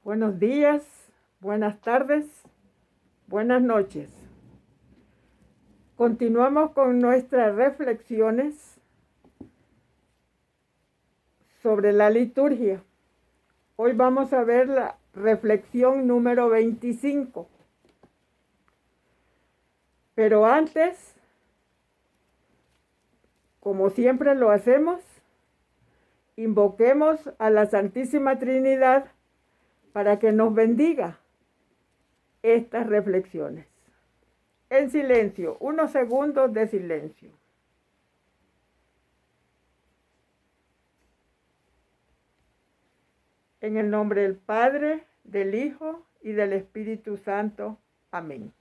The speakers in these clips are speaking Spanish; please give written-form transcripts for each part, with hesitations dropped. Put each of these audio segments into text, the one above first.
Buenos días, buenas tardes, buenas noches. Continuamos con nuestras reflexiones sobre la liturgia. Hoy vamos a ver la reflexión número 25. Pero antes, como siempre lo hacemos, invoquemos a la Santísima Trinidad para que nos bendiga estas reflexiones. En silencio, unos segundos de silencio. En el nombre del Padre, del Hijo y del Espíritu Santo. Amén.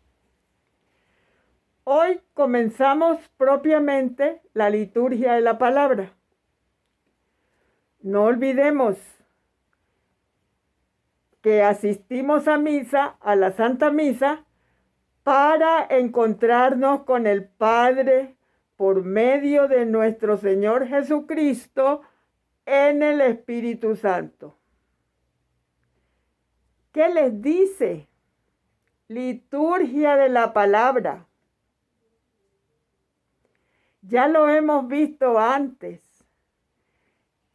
Hoy comenzamos propiamente la liturgia de la palabra. No olvidemos que asistimos a misa, a la Santa Misa, para encontrarnos con el Padre por medio de nuestro Señor Jesucristo en el Espíritu Santo. ¿Qué les dice? Liturgia de la palabra. Ya lo hemos visto antes,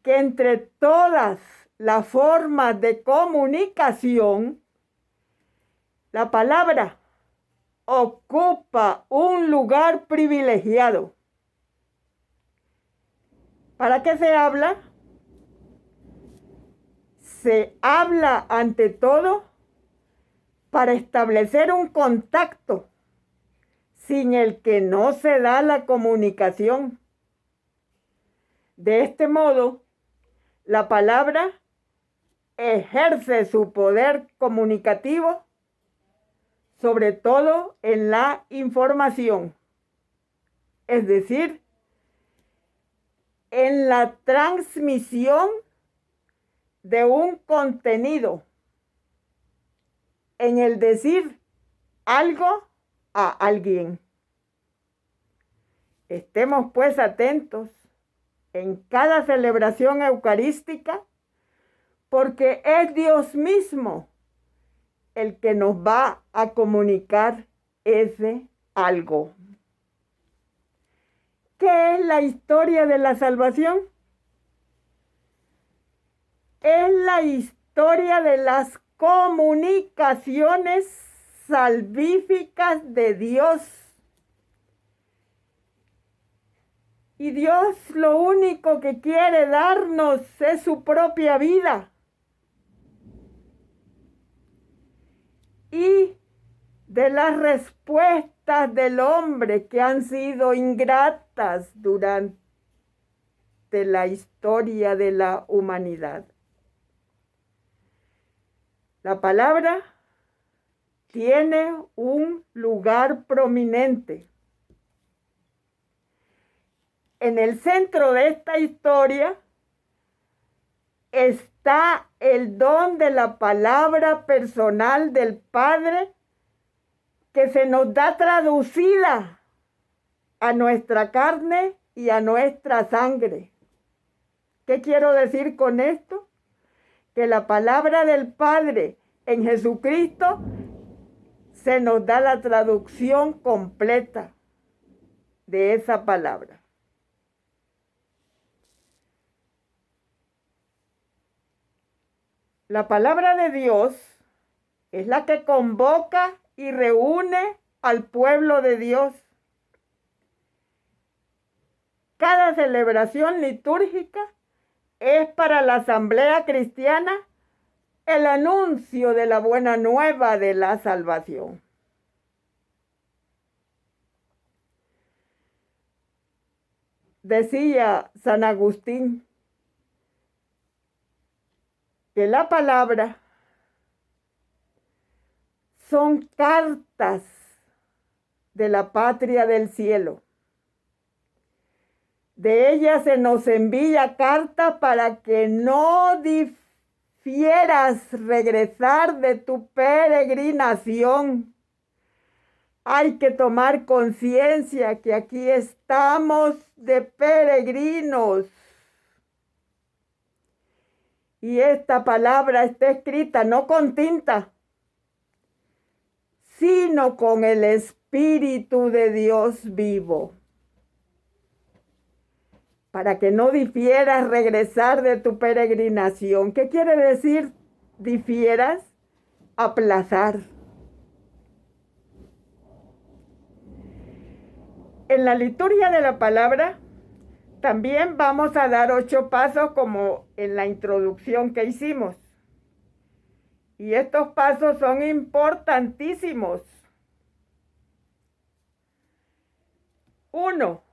que entre todas las formas de comunicación, la palabra ocupa un lugar privilegiado. ¿Para qué se habla? Se habla ante todo para establecer un contacto sin el que no se da la comunicación. De este modo, la palabra ejerce su poder comunicativo, sobre todo en la información, es decir, en la transmisión de un contenido, en el decir algo a alguien. Estemos pues atentos en cada celebración eucarística, porque es Dios mismo el que nos va a comunicar ese algo. ¿Qué es la historia de la salvación? Es la historia de las comunicaciones salvíficas de Dios. Y Dios lo único que quiere darnos es su propia vida. Y de las respuestas del hombre que han sido ingratas durante la historia de la humanidad. La palabra tiene un lugar prominente. En el centro de esta historia está el don de la palabra personal del Padre, que se nos da traducida a nuestra carne y a nuestra sangre. ¿Qué quiero decir con esto? Que la palabra del Padre en Jesucristo se nos da la traducción completa de esa palabra. La palabra de Dios es la que convoca y reúne al pueblo de Dios. Cada celebración litúrgica es para la asamblea cristiana el anuncio de la buena nueva de la salvación. Decía San Agustín que la palabra son cartas de la patria del cielo. De ella se nos envía carta para que no difieras regresar de tu peregrinación. Hay que tomar conciencia que aquí estamos de peregrinos Y esta palabra está escrita no con tinta, sino con el Espíritu de Dios vivo, para que no difieras regresar de tu peregrinación. ¿Qué quiere decir difieras? Aplazar. En la liturgia de la palabra también vamos a dar 8 pasos como en la introducción que hicimos. Y estos pasos son importantísimos. 1.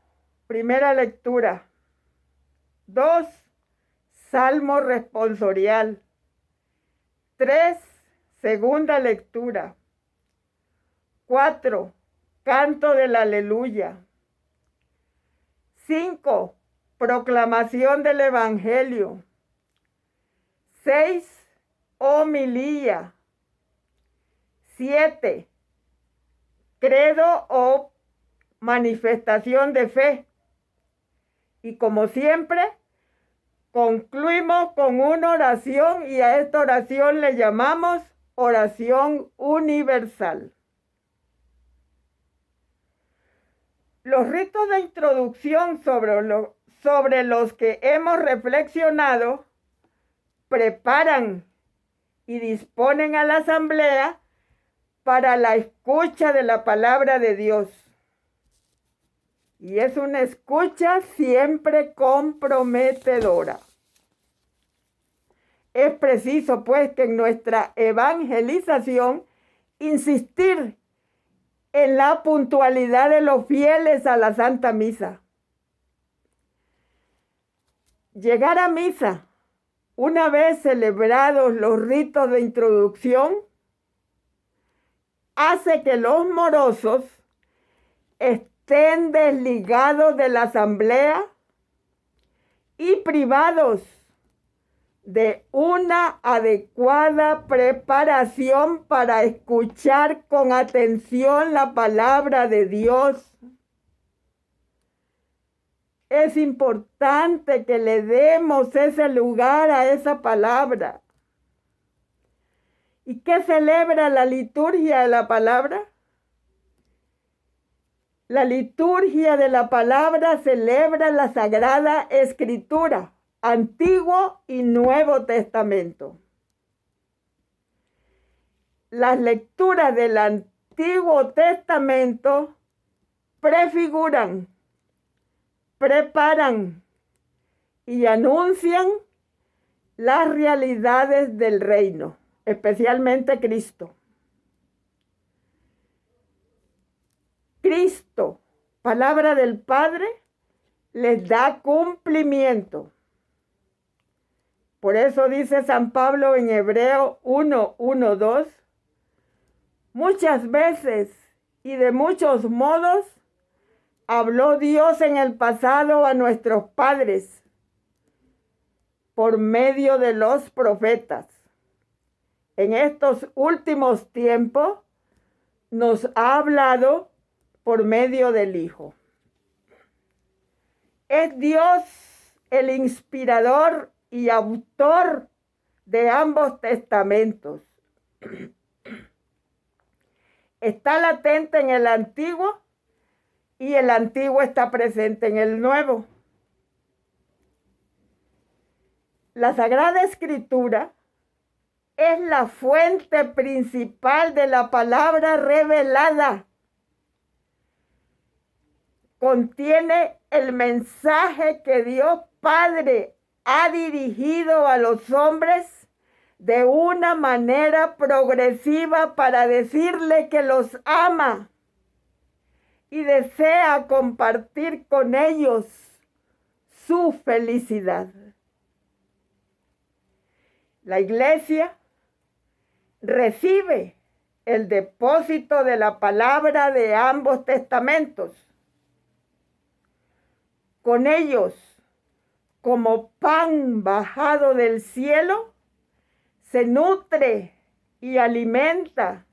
Primera lectura. 2. Salmo responsorial. 3. Segunda lectura. 4. Canto del aleluya. 5. Proclamación del Evangelio. 6. Homilía. 7. Credo o manifestación de fe. Y como siempre, concluimos con una oración y a esta oración le llamamos oración universal. Los ritos de introducción sobre los que hemos reflexionado preparan y disponen a la asamblea para la escucha de la palabra de Dios. Y es una escucha siempre comprometedora. Es preciso, pues, que en nuestra evangelización insistir en la puntualidad de los fieles a la Santa Misa. Llegar a misa, una vez celebrados los ritos de introducción, hace que los morosos estén desligados de la asamblea y privados de una adecuada preparación para escuchar con atención la palabra de Dios. Es importante que le demos ese lugar a esa palabra. ¿Y qué celebra la liturgia de la palabra? La liturgia de la palabra celebra la Sagrada Escritura, Antiguo y Nuevo Testamento. Las lecturas del Antiguo Testamento prefiguran, preparan y anuncian las realidades del reino, especialmente Cristo. Cristo, palabra del Padre, les da cumplimiento. Por eso dice San Pablo en Hebreo 1:1-2, muchas veces y de muchos modos habló Dios en el pasado a nuestros padres por medio de los profetas. En estos últimos tiempos nos ha hablado por medio del Hijo. Es Dios el inspirador y autor de ambos testamentos. Está latente en el Antiguo y el Antiguo está presente en el Nuevo. La Sagrada Escritura es la fuente principal de la palabra revelada. Contiene el mensaje que Dios Padre ha dirigido a los hombres de una manera progresiva para decirle que los ama y desea compartir con ellos su felicidad. La Iglesia recibe el depósito de la palabra de ambos testamentos. Con ellos, como pan bajado del cielo, se nutre y alimenta,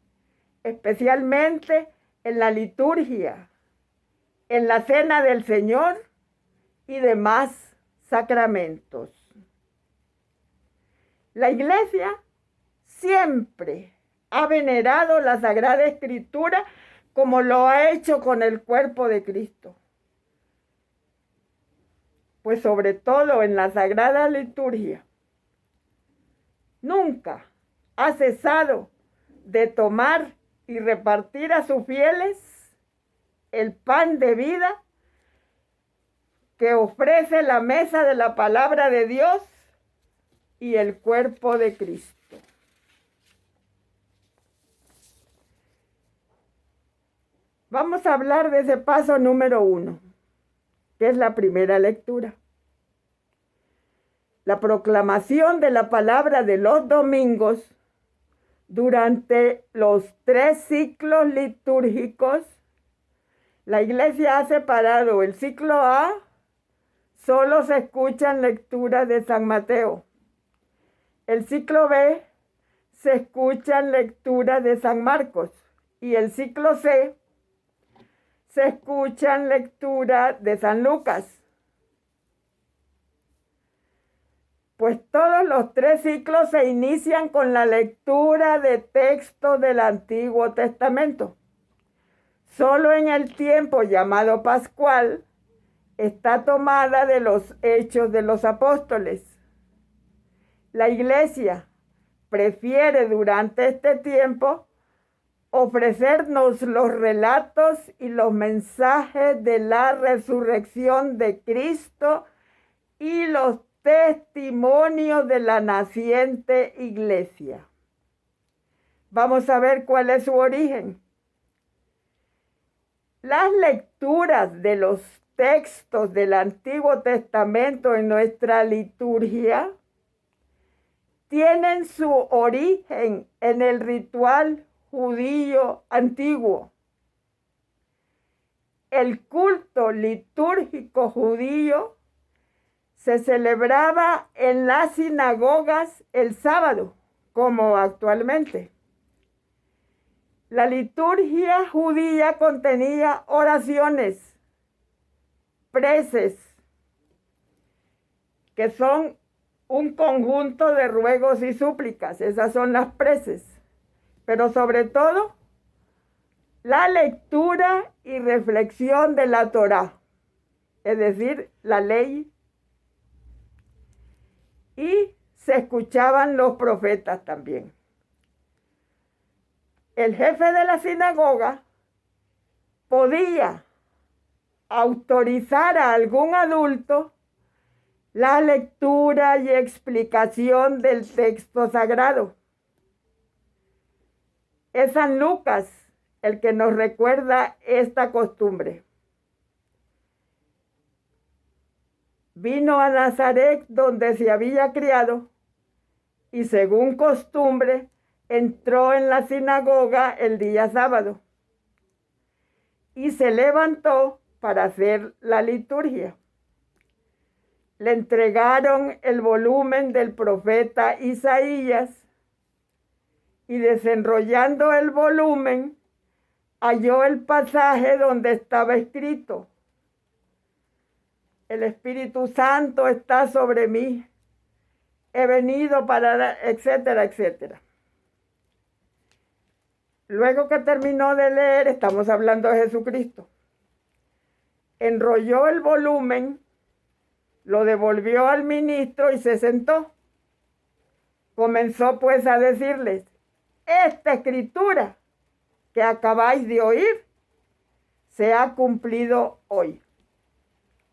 especialmente en la liturgia, en la cena del Señor y demás sacramentos. La Iglesia siempre ha venerado la Sagrada Escritura como lo ha hecho con el cuerpo de Cristo. Pues sobre todo en la Sagrada Liturgia, nunca ha cesado de tomar y repartir a sus fieles el pan de vida que ofrece la mesa de la palabra de Dios y el cuerpo de Cristo. Vamos a hablar de ese paso número 1, que es la primera lectura. La proclamación de la palabra de los domingos durante los 3 ciclos litúrgicos. La Iglesia ha separado el ciclo A, solo se escuchan lecturas de San Mateo. El ciclo B, se escuchan lecturas de San Marcos. Y el ciclo C, se escuchan lecturas de San Lucas. Pues todos los 3 ciclos se inician con la lectura de textos del Antiguo Testamento. Solo en el tiempo llamado Pascual está tomada de los Hechos de los Apóstoles. La Iglesia prefiere durante este tiempo ofrecernos los relatos y los mensajes de la resurrección de Cristo y los testimonios de la naciente Iglesia. Vamos a ver cuál es su origen. Las lecturas de los textos del Antiguo Testamento en nuestra liturgia tienen su origen en el ritual judío antiguo. El culto litúrgico judío se celebraba en las sinagogas el sábado, como actualmente. La liturgia judía contenía oraciones, preces, que son un conjunto de ruegos y súplicas. Esas son las preces. Pero sobre todo, la lectura y reflexión de la Torá, es decir, la ley. Y se escuchaban los profetas también. El jefe de la sinagoga podía autorizar a algún adulto la lectura y explicación del texto sagrado. Es San Lucas el que nos recuerda esta costumbre. Vino a Nazaret, donde se había criado, y según costumbre entró en la sinagoga el día sábado y se levantó para hacer la liturgia. Le entregaron el volumen del profeta Isaías y desenrollando el volumen halló el pasaje donde estaba escrito: el Espíritu Santo está sobre mí, he venido para, etcétera, etcétera. Luego que terminó de leer, estamos hablando de Jesucristo, enrolló el volumen, lo devolvió al ministro y se sentó. Comenzó pues a decirles: esta escritura que acabáis de oír se ha cumplido hoy.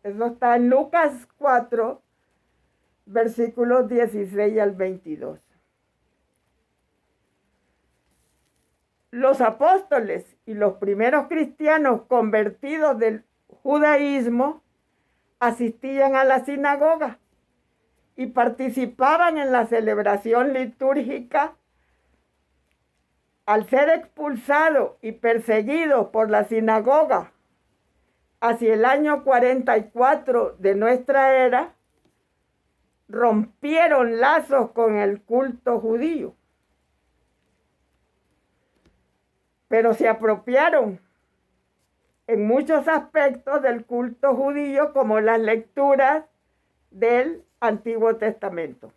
Eso está en Lucas 4, versículos 16 al 22. Los apóstoles y los primeros cristianos convertidos del judaísmo asistían a la sinagoga y participaban en la celebración litúrgica. Al ser expulsados y perseguidos por la sinagoga hacia el año 44 de nuestra era, rompieron lazos con el culto judío, pero se apropiaron en muchos aspectos del culto judío, como las lecturas del Antiguo Testamento.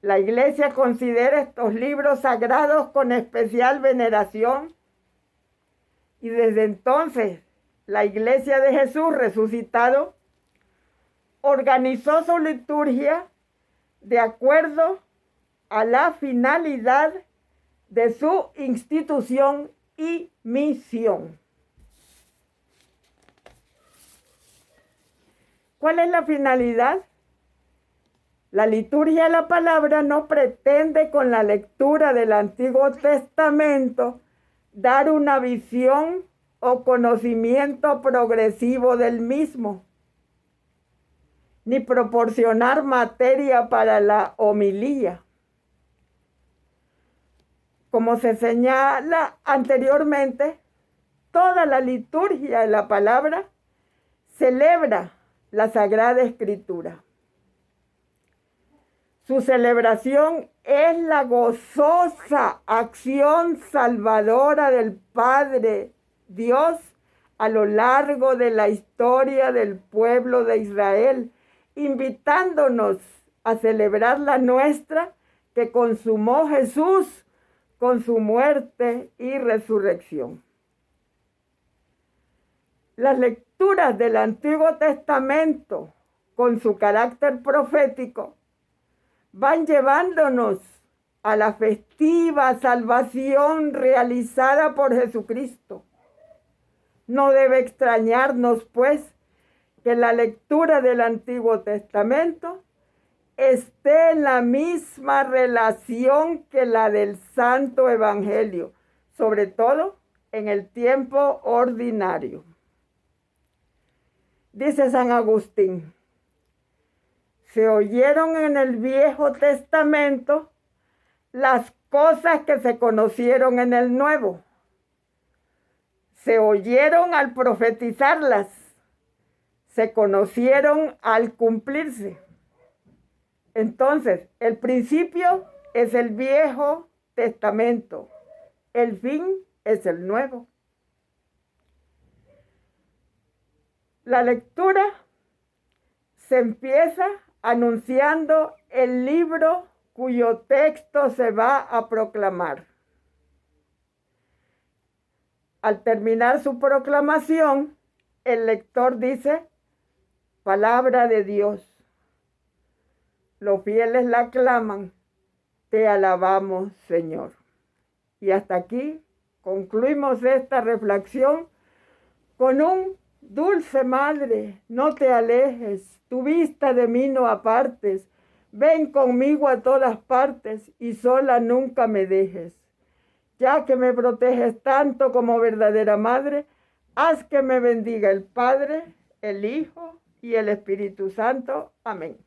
La Iglesia considera estos libros sagrados con especial veneración y desde entonces la Iglesia de Jesús resucitado organizó su liturgia de acuerdo a la finalidad de su institución y misión. ¿Cuál es la finalidad? La liturgia de la palabra no pretende con la lectura del Antiguo Testamento dar una visión o conocimiento progresivo del mismo, ni proporcionar materia para la homilía. Como se señala anteriormente, toda la liturgia de la palabra celebra la Sagrada Escritura. Su celebración es la gozosa acción salvadora del Padre Dios a lo largo de la historia del pueblo de Israel, invitándonos a celebrar la nuestra que consumó Jesús con su muerte y resurrección. Las lecturas del Antiguo Testamento, con su carácter profético, van llevándonos a la festiva salvación realizada por Jesucristo. No debe extrañarnos, pues, que la lectura del Antiguo Testamento esté en la misma relación que la del Santo Evangelio, sobre todo en el tiempo ordinario. Dice San Agustín: se oyeron en el Viejo Testamento las cosas que se conocieron en el Nuevo. Se oyeron al profetizarlas, se conocieron al cumplirse. Entonces, el principio es el Viejo Testamento, el fin es el Nuevo. La lectura se empieza anunciando el libro cuyo texto se va a proclamar. Al terminar su proclamación, el lector dice: palabra de Dios. Los fieles la aclaman: te alabamos, Señor. Y hasta aquí concluimos esta reflexión con un: dulce Madre, no te alejes, tu vista de mí no apartes, ven conmigo a todas partes y sola nunca me dejes. Ya que me proteges tanto como verdadera Madre, haz que me bendiga el Padre, el Hijo y el Espíritu Santo. Amén.